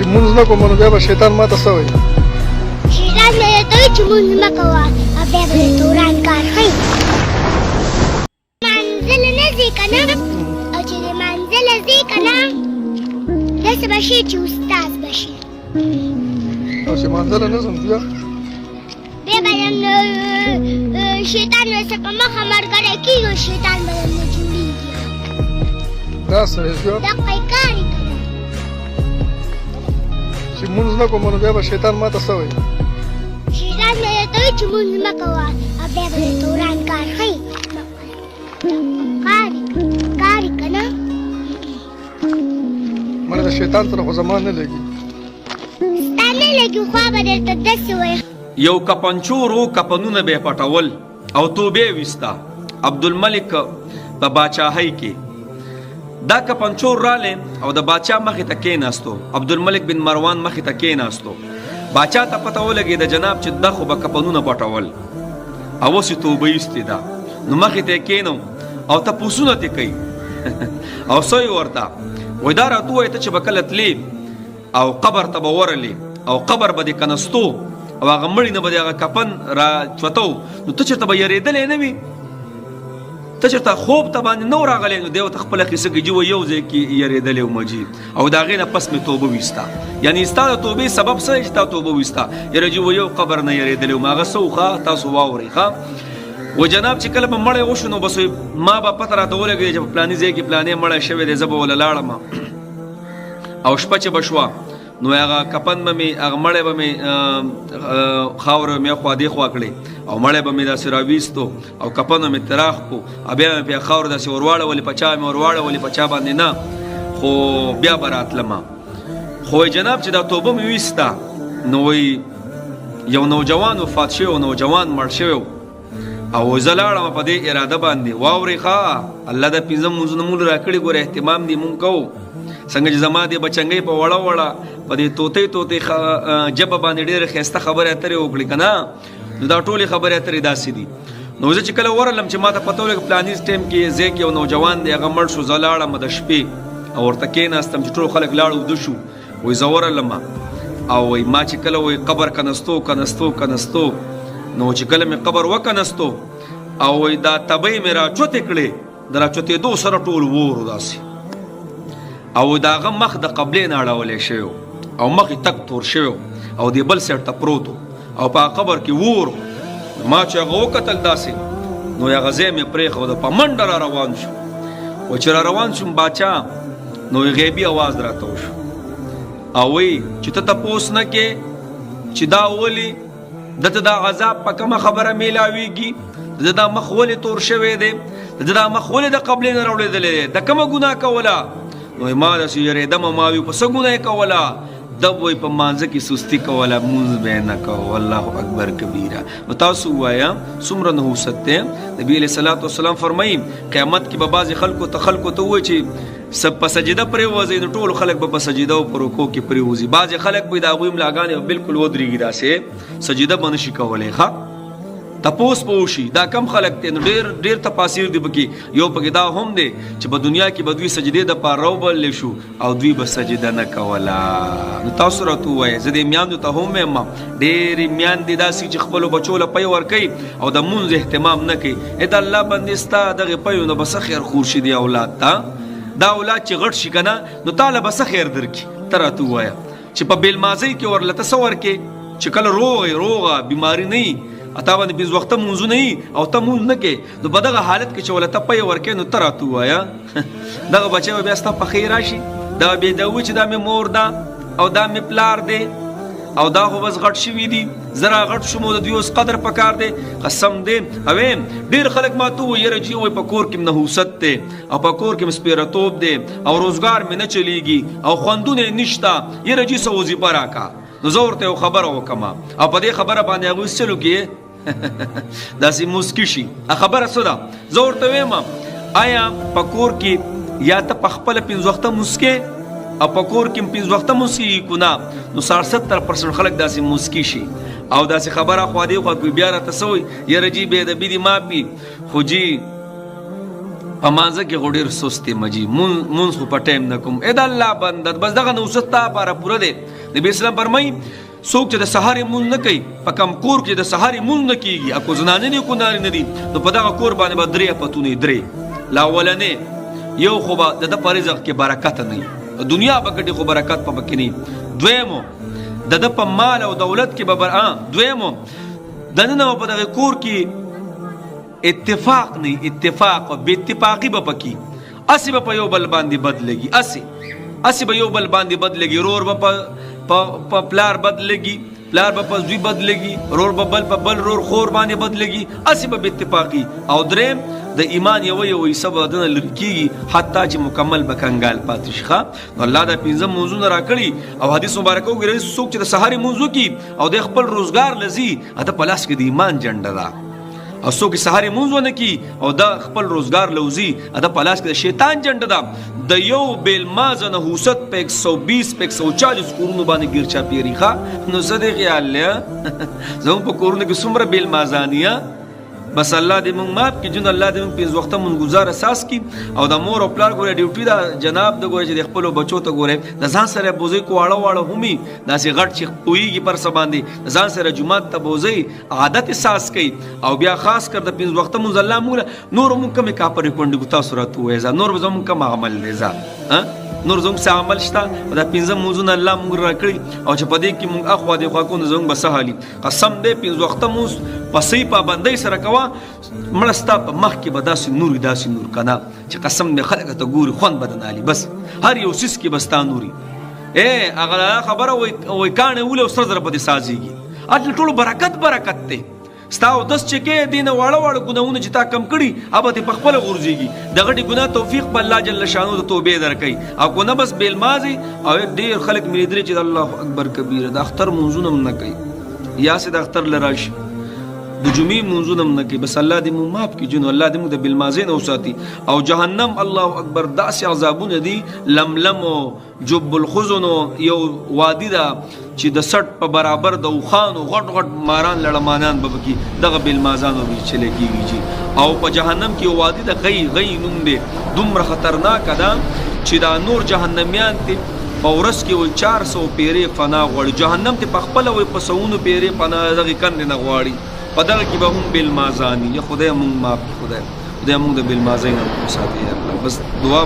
چې مونږ نه کوو نو بیا به شیطان ماته څه وایي؟ شیطان مې ته وایي چې مونځ مه کوه او بیا به درته وران کار ښیي. مانځله نه ځې که نه او چې د مانځله ځې که نه داسې به شي چې استاد به شي. او چې مانځله نه ځم بیا به یم شیطان ورسه په مخه ملګری کېږي او شیطان به یم نه جوړېږي. دا سړی بیا دقه یې کار یې کوي. چې مونځ نه کوم نو بیا به شیطان ماته څه وایي؟ شیطان مې ته وایي چې مونځ مه کوه او بیا به درته وران کار ښیي. کار یې که نه مړه د شیطان سره خو زما نه لګي. ستا نه لګي خوا به درته داسې وایي. یو کپنچورو کپنونه به پټول او توبې وستا عبدالملک په باچاهۍ کې دا کپنچور رالی او د باچا مخې ته کېناستو. عبدالملک بن مروان مخې ته کېناستو. باچا ته پته ولګېده جناب چې دا خو به کپنونه پټول او اوس یې توبه ایستې ده نو مخې ته یې کېنو او تپوسونه ترې کوي او څه یې ورته وایي دا راته ووایه ته چې به کله تلې او قبر ته به ورلې او قبر به دې کنستو او هغه مړي نه به د هغه کفن را چوتو نو ته چېرته به یېرېدلی نه وي ته چېرته خوب ته باندې نه و راغلی نو دی ورته خپله قیسه کې جي یو ځای کې یېرېدلی و مجید او د هغې نه پس مې توبه ویسته یعنې ستا د توبې سبب څه دی چې تا توبه ویسته یاره جي یو قبر نه یېرېدلی وم هغه څه و ښه تاسو واورئ ښه و جناب چې کله به مړی وشو نو بس ما به پته راته ولګېده چې په پلاني ځای کې پلانې مړی شوی دی زه به وله لاړم او شپه چې به شوه نو هغه کفن به مې هغه مړی به مې خاوره مې خوا دې خوا کړې او مړی به مې داسې راویستو او کفن به مې تراخ کو او بیا مې پې خاوره داسې ورواړولې په چا مې ورواړولې په چا باندې نه خو بیا به راتلمه خو جناب چې دا توبه مې ویسته نو وایي یو نوجوان وفات شوی او نوجوان مړ شوی او زه لاړم په دې اراده باندې واورئ ښه الله د پنځه مونځونه مونږ راکړي ګوره اهتمام دې مونږ کوو څنګه چې زما دې بچنګۍ په وړه وړه په دې توتۍ ژبه باندې ډېرې ښایسته خبرې اترې وکړي که نه نو دا ټولې خبرې اترې داسې دي نو زه چې کله ورغلم چې ما ته پته ولګه پلاني ټایم کې ځای کې یو نوجوان دی هغه مړ شو زه لاړم د شپې او ورته کېناستم چې ټول خلک لاړ اوده شو وایي زه ورغلم او وایي ما چې کله وایي قبر کنستو نو چې کله مې قبر وکنستو او وایي دا تبۍ مې راچوتې کړې د راچوتېدو سره ټول وورو داسې او د هغه مخ د قبلې نه اړولی شوی او مخ یې تک تور شوی او د بل سیټ ته پروت او په قبر کې وور ما چې هغه وکتل داسې نو هغه ځای مې پرېښوده په منډه را روان شو و چې را روان شوم باچا نو غیبي اواز راته وشو او وایي چې ته تپوس نه کې چې دا ولې دته دا عذاب په کومه خبره میلاویږي د دا مخ ولې تور شوی دی د دا مخ ولې د قبلې نه راوړېدلی دی د کومه ګناه کوله نو ما داسې یېرېدم ما وي په څه ګناه یې کوله دب وایي په مانځه کې سستي کوله مونځ به یې نه کوه والله اکبر کبیره نو تاسو ووایه څومره نحوست دی نبي علیه صلات وسلام فرمایي قیامت کې به بعضې خلکو ته ووایي چې په سجده پرېوځئ نو ټول خلک به په سجده او په رکوع کې پرېوځي بعضې خلک به د هغوی ملاګانې بالکل ودرېږي داسې سجده به نشي کولی ښه تپوس به وشي دا کم خلک دی نو ډېر تفاسیر دی پکې یو پکې دا هم دی چې په دنیا کې به دوی سجدې دپاره راوبللی شو او دوی به سجده نه کوله نو تاسو راته ووایئ زه دې میاندو ته هم وایم ډېرې میاندې داسې چې خپلو بچو له پی ورکوي او د مونځ اهتمام نه کوي د الله بندې ستا دغې پیو نه به څه خیر خور شي دې اولاد ته دا اولاد چې غټ شي که نه نو تا له به څه خیر درکړي ته راته ووایه چې په بېلمازۍ کې ورله ته څه ورکې چې کله روغه بیماري نه وي اتا باندې پنځه وخته مونځونه وي او ته مونځ نه کوې نو په دغه حالت کې چې ولته پی ورکوې نو ته راته ووایه دغه بچی به بیا ستا پخې راشي دا به دا ووایي چې دا مې مور ده او دا مې پلار دی او دا خو بس غټ شوي دي زه را غټ شوم او د دوی اوس قدر پکار دی قسم دی اویم ډېر خلک ما ته ووایي یاره چې وایي په کور کې م نحوست دی او په کور کې م سپېرهتوب دی او روزګار مې نه چلیږي او خوندونه یې نشته یاره جي څه وظیفه راکړه نو زه ورته یو خبره وکړم او په دې خبره باندې هغوی څه چلو کې داسې موسکی شي خبره څه ده زه ورته ویم آیا په کور کې یا ته په خپله پنځه وخته موسکې او په کور کې پنځه وخته موسکېږي که نه نو 70% خلک داسې موسکی شي او داسې خبره خوا دې خوا بیا راته څه وایي یاره جي بېادبي دې معاف وي خو جي په مانځه کې خو ډېر سست دی مجي مونځ خو په ټایم نه کوم د الله بنده بس دغه نوست تا لپاره پوره دی نبي اسلام فرمایي څوک چې د سهار مونځ نه کوي په کم کور کې د سهار مونځ نه کېږي اکو زنانه دي کو نارینه دي نو په دغه کور باندې به درې افتونه درې لا اولنې یو خو به د په رزق کې برکت نه وي دنیا به ګټي خو برکت په پکې نه دویمو د په مال او دولت کې به دویمو دنه په دغه کور کې اتفاق نه اتفاق او بے اتفاقی به پکې اسی به په یو بل باندې بدلږي اسی به یو بل باندې بدلږي رور به په پلار بدلږي پلار به په زوی بدلږي رور به بل په بل رور خور باندې بدلږي اسی به اتفاقی او دریم د ایمان یو سبب دنه لکېږي حتی چې مکمل به کنګال پاتې شي نو الله دا پنځه موضوعونه راکړي او حدیث مبارک وګورئ څوک چې د سحر موضوع کی او د خپل روزګار لذي اته پلاس کې د ایمان جنډه ده او څوک سحر موضوع نه کی او د خپل روزګار لوزي اته پلاس کې د شیطان جنډه ده د یو بیل مازنه حوست په 120 په 140 کورونو باندې ګرچا پیریخه نو صدق الله زموږ په کورونو کې څومره بیل مازانیه بس الله دې مونږ ماف کړي جون الله دې مونږ په وخت مونږ گزار اساس کی او د مور او پلار ګوره ډیوټي دا جناب د ګوره چې د خپل بچو ته ګوره د ځان سره بوزي کو واړه همي داسې غټ چې پويږي پر سبا باندې ځان سره جمعه ته بوزي عادت احساس کوي او بیا خاص کر د پنځ وخت مونږ الله مونږ نور مونږ کومه کا پر کونډه ګتا صورت وې نور زموږ کوم عمل دی نور زموږ څه عمل شته دا پنځه موضوعونه الله مونږ راکړي او چې په دې کې مونږ اخوا دې خوا کو زموږ بسهالي قسم دې پنځ وخت مونږ پسې پابندۍ سره کوا مړستا په مخ کې به داسې نور کنه چې قسم دې خلک ته ګوري خوند بدن علي بس هر یو سیس کې بستا نوري هغه خبره وای کانه ول او سر در په دې سازيږي اټل ټول برکت ته ستاو دس چې کې دینه واړه ګناونه چې تا کم کړي ابه ته خپل غورځيږي دغه ګناه توفیق په الله جل شانو ته توبه درکې او کو نه بس بیل مازي او ډیر خلک مې درې چې الله اکبر کبیر د اختر منځونه نه کوي یا سي د اختر لراش د جمعې منځونه نه کوي بس الله دې مو معاف کړي جن الله دې مو د بیل مازي نه وساتي او جهنم الله اکبر داسې عذابونه دي لملم جب الخزن یو وادي دا چې د سټ په برابر د وخانو غټ ماران لړمانان به کی دغه بیل مازانو به چلے کیږي او په جهنم کې وادي د غي نوم دی دومره خطرناک ده چې دا نور جهنميان ته اورس کې و 400 پیری فنا غوړي جهنم ته پخپل و په 100 پیری فنا دغه کند نه غواړي په دغه کې به هم بیل مازانی یا خدای مونږ معاف خدای مونږ د بیل مازین او ساتي بس دعا